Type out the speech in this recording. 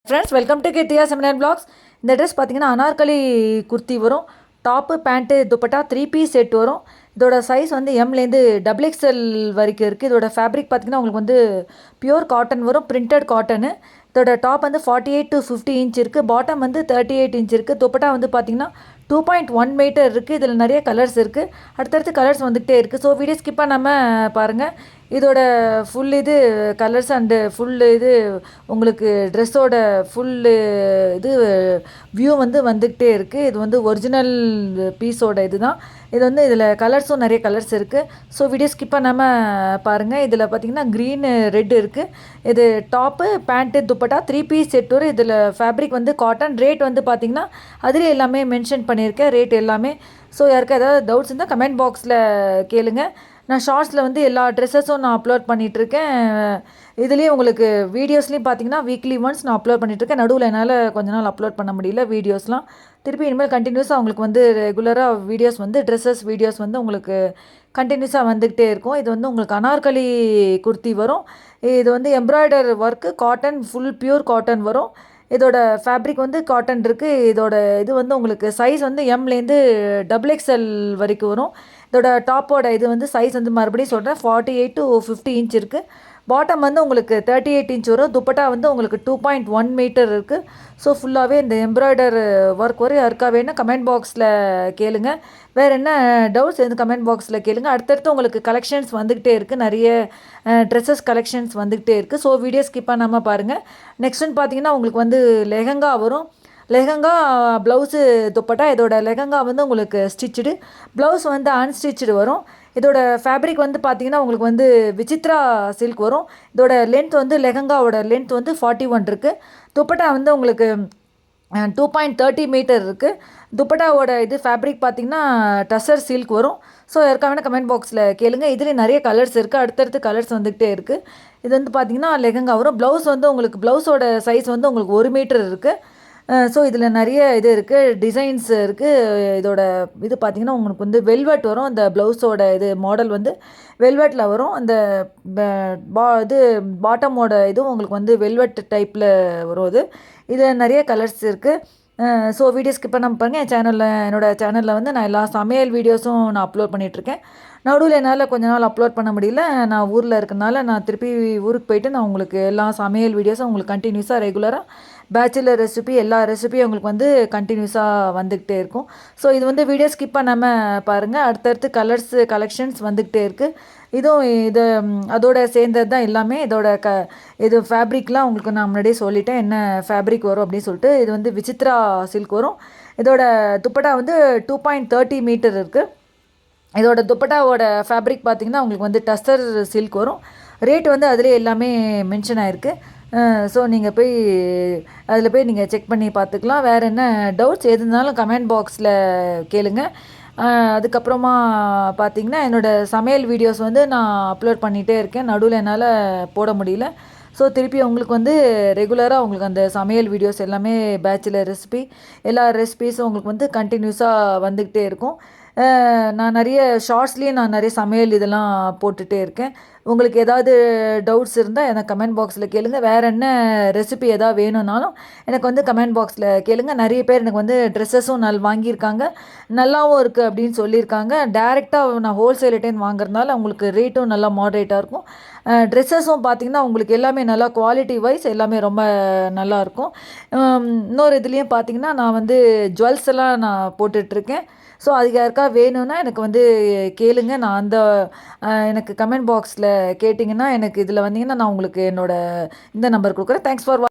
Friends welcome to Kittiya seminar blogs. இந்த dress பார்த்தீங்கன்னா அனார்கலி குர்த்தி வரும். Top pant dupatta 3 piece set வரும். இதோட சைஸ் வந்து எம்லேருந்து XXL வரைக்கும் இருக்குது. இதோட ஃபேப்ரிக் பார்த்தீங்கன்னா உங்களுக்கு வந்து பியூர் காட்டன் வரும், பிரிண்டட் காட்டனு. இதோட டாப் வந்து 48 to 50 இன்ச் இருக்குது. பாட்டம் வந்து 38 இன்ச் இருக்குது. துப்பட்டா வந்து பார்த்தீங்கன்னா 2.1 மீட்டர் இருக்குது. இதில் நிறைய கலர்ஸ் இருக்குது. அடுத்தடுத்து கலர்ஸ் வந்துகிட்டே இருக்குது. ஸோ வீடியோ ஸ்கிப் பண்ணாமல் பாருங்கள். இதோட ஃபுல் இது கலர்ஸ் அண்டு ஃபுல் இது உங்களுக்கு ட்ரெஸ்ஸோட ஃபுல்லு இது வியூ வந்து வந்துக்கிட்டே இருக்குது. இது வந்து ஒரிஜினல் பீஸோட இது தான். இது வந்து இதில் கலர்ஸும் நிறைய கலர்ஸ் இருக்குது. ஸோ வீடியோ ஸ்கிப் பண்ணாமல் பாருங்கள். இதில் பார்த்திங்கன்னா க்ரீனு ரெட் இருக்குது. இது top pant dupatta 3 piece set வரும். இதில் ஃபேப்ரிக் வந்து காட்டன். ரேட் வந்து பார்த்திங்கன்னா அதிலே எல்லாமே மென்ஷன் பண்ணியிருக்கேன், ரேட் எல்லாமே. ஸோ யாருக்கும் ஏதாவது டவுட்ஸ் இருந்தால் கமெண்ட் பாக்ஸில் கேளுங்க. நான் ஷார்ட்ஸில் வந்து எல்லா ட்ரெஸ்ஸஸும் நான் அப்லோட் பண்ணிகிட்ருக்கேன். இதுலேயும் உங்களுக்கு வீடியோஸ்லேயும் பார்த்தீங்கன்னா வீக்லி ஒன்ஸ் நான் அப்லோட் பண்ணிகிட்ருக்கேன். நடுவில் என்னால் கொஞ்ச நாள் அப்லோட் பண்ண முடியல வீடியோஸ்லாம். திருப்பி இனிமேல் கண்டினியூஸாக உங்களுக்கு வந்து ரெகுலராக வீடியோஸ் வந்து ட்ரெஸ்ஸஸ் வீடியோஸ் வந்து உங்களுக்கு கண்டினியூஸாக வந்துக்கிட்டே இருக்கும். இது வந்து உங்களுக்கு அனார்கலி குர்த்தி வரும். இது வந்து embroider work, cotton, full pure cotton வரும். இதோட ஃபேப்ரிக் வந்து காட்டன் இருக்குது. இதோட இது வந்து உங்களுக்கு சைஸ் வந்து எம்லேருந்து XXL வரைக்கும் வரும். இதோட டாப்போட இது வந்து சைஸ் வந்து மறுபடியும் சொல்கிறேன், 48 to 50 இன்ச் இருக்குது. பாட்டம் வந்து உங்களுக்கு 38 இன்ச் வரும். துப்பட்டா வந்து உங்களுக்கு 2.1 மீட்டர் இருக்குது. ஸோ ஃபுல்லாகவே இந்த எம்ப்ராய்டர் ஒர்க் வரும். யாருக்கா வேணும் கமெண்ட் பாக்ஸில் கேளுங்க. வேறு என்ன டவுட்ஸ் எதுவும் கமெண்ட் பாக்ஸில் கேளுங்க. அடுத்தடுத்து உங்களுக்கு கலெக்ஷன்ஸ் வந்துக்கிட்டே இருக்குது. நிறைய ட்ரெஸ்ஸஸ் கலெக்ஷன்ஸ் வந்துக்கிட்டே இருக்குது. ஸோ வீடியோ ஸ்கிப் பண்ணாமல் பாருங்கள். நெக்ஸ்ட்டுன்னு பார்த்தீங்கன்னா உங்களுக்கு வந்து லெஹங்கா வரும். லெஹங்கா ப்ளவுஸு துப்பட்டா. இதோட லெஹங்கா வந்து உங்களுக்கு ஸ்டிச்சுடு, ப்ளவுஸ் வந்து அன்ஸ்டிச்சுடு வரும். இதோட ஃபேப்ரிக் வந்து பார்த்திங்கன்னா உங்களுக்கு வந்து விசித்ரா சில்க் வரும். இதோட லென்த் வந்து லெஹங்காவோட லென்த் வந்து 41 இருக்குது. துப்பட்டா வந்து உங்களுக்கு 2.30 மீட்டர் இருக்குது. துப்பட்டாவோட இது ஃபேப்ரிக் பார்த்திங்கன்னா டசர் சில்க் வரும். ஸோ யாருக்காக கமெண்ட் பாக்ஸில் கேளுங்க. இதுலேயும் நிறைய கலர்ஸ் இருக்குது. அடுத்தடுத்து கலர்ஸ் வந்துக்கிட்டே இருக்குது. இது வந்து பார்த்திங்கன்னா லெஹங்கா வரும். ப்ளவுஸ் வந்து உங்களுக்கு ப்ளவுஸோட சைஸ் வந்து உங்களுக்கு 1 மீட்டர் இருக்குது. ஸோ இதில் நிறைய இது இருக்குது, டிசைன்ஸ் இருக்குது. இதோட இது பார்த்திங்கன்னா உங்களுக்கு வந்து வெல்வெட் வரும். அந்த ப்ளவுஸோட இது மாடல் வந்து வெல்வெட்டில் வரும். அந்த இது பாட்டமோட இதுவும் உங்களுக்கு வந்து வெல்வெட் டைப்பில் வரும். இதில் நிறைய கலர்ஸ் இருக்குது. ஸோ வீடியோ ஸ்கிப் பண்ணாமல் பாருங்கள். என்னோடய சேனலில் வந்து நான் எல்லா சமையல் வீடியோஸும் நான் அப்லோட் பண்ணிகிட்ருக்கேன். நடுவில் என்னால் கொஞ்ச நாள் அப்லோட் பண்ண முடியல. நான் ஊரில் இருக்கனால நான் திருப்பி ஊருக்கு போயிட்டு நான் உங்களுக்கு எல்லா சமையல் வீடியோஸும் உங்களுக்கு கண்டினியூஸாக ரெகுலராக பேச்சுலர் ரெசிபி எல்லா ரெசிபியும் உங்களுக்கு வந்து கண்டினியூஸாக வந்துக்கிட்டே இருக்கும். ஸோ இது வந்து வீடியோ ஸ்கிப் பண்ணாமல் பாருங்கள். அடுத்தடுத்து கலெக்ஷன்ஸ் வந்துக்கிட்டே இருக்குது. இதுவும் இது அதோட சேர்ந்தது தான் எல்லாமே. இதோட இது ஃபேப்ரிக்லாம் உங்களுக்கு நான் முன்னாடியே சொல்லிட்டேன் என்ன ஃபேப்ரிக் வரும் அப்படின்னு சொல்லிட்டு. இது வந்து விசித்ரா சில்க் வரும். இதோட துப்பட்டா வந்து 2.30 மீட்டர் இருக்குது. இதோட துப்பட்டாவோட ஃபேப்ரிக் பார்த்திங்கன்னா உங்களுக்கு வந்து டஸ்டர் சில்க் வரும். ரேட் வந்து அதிலே எல்லாமே மென்ஷன் ஆகிருக்கு. ஸோ நீங்கள் போய் அதில் போய் நீங்கள் செக் பண்ணி பார்த்துக்கலாம். வேறு என்ன டவுட்ஸ் எது இருந்தாலும் கமெண்ட் பாக்ஸில் கேளுங்க. அதுக்கப்புறமா பார்த்திங்கன்னா என்னோடய சமையல் வீடியோஸ் வந்து நான் அப்லோட் பண்ணிகிட்டே இருக்கேன். நடுவில் என்னால் போட முடியல. ஸோ திருப்பி உங்களுக்கு வந்து ரெகுலராக உங்களுக்கு அந்த சமையல் வீடியோஸ் எல்லாமே பேச்சுலர் ரெசிபி எல்லா ரெசிபீஸும் உங்களுக்கு வந்து கண்டினியூஸாக வந்துக்கிட்டே இருக்கும். நான் நிறைய ஷார்ட்ஸ்லேயும் நான் நிறைய சமையல் இதெல்லாம் போட்டுகிட்டே இருக்கேன். உங்களுக்கு ஏதாவது டவுட்ஸ் இருந்தால் எனக்கு கமெண்ட் பாக்ஸில் கேளுங்க. வேறு என்ன ரெசிபி எதாவது வேணும்னாலும் எனக்கு வந்து கமெண்ட் பாக்ஸில் கேளுங்க. நிறைய பேர் எனக்கு வந்து ட்ரெஸ்ஸஸும் வாங்கியிருக்காங்க, நல்லாவும் இருக்குது அப்படின்னு சொல்லியிருக்காங்க. டேரெக்டாக நான் ஹோல்சேல்கிட்டேருந்து வாங்குறதுனால உங்களுக்கு ரேட்டும் நல்லா மாட்ரேட்டாக இருக்கும். ட்ரெஸ்ஸஸும் பார்த்திங்கன்னா உங்களுக்கு எல்லாமே நல்லா குவாலிட்டி வைஸ் எல்லாமே ரொம்ப நல்லாயிருக்கும். இன்னொரு இதுலேயும் பார்த்திங்கன்னா நான் வந்து ஜுவல்ஸ் எல்லாம் நான் போட்டுட்ருக்கேன். ஸோ அதுக்கு யாருக்கா வேணும்னா எனக்கு வந்து கேளுங்க. நான் அந்த எனக்கு கமெண்ட் பாக்ஸில் கேட்டிங்கன்னா எனக்கு இதில் வந்தீங்கன்னா நான் உங்களுக்கு என்னோடய இந்த நம்பர் கொடுக்குறேன். Thanks for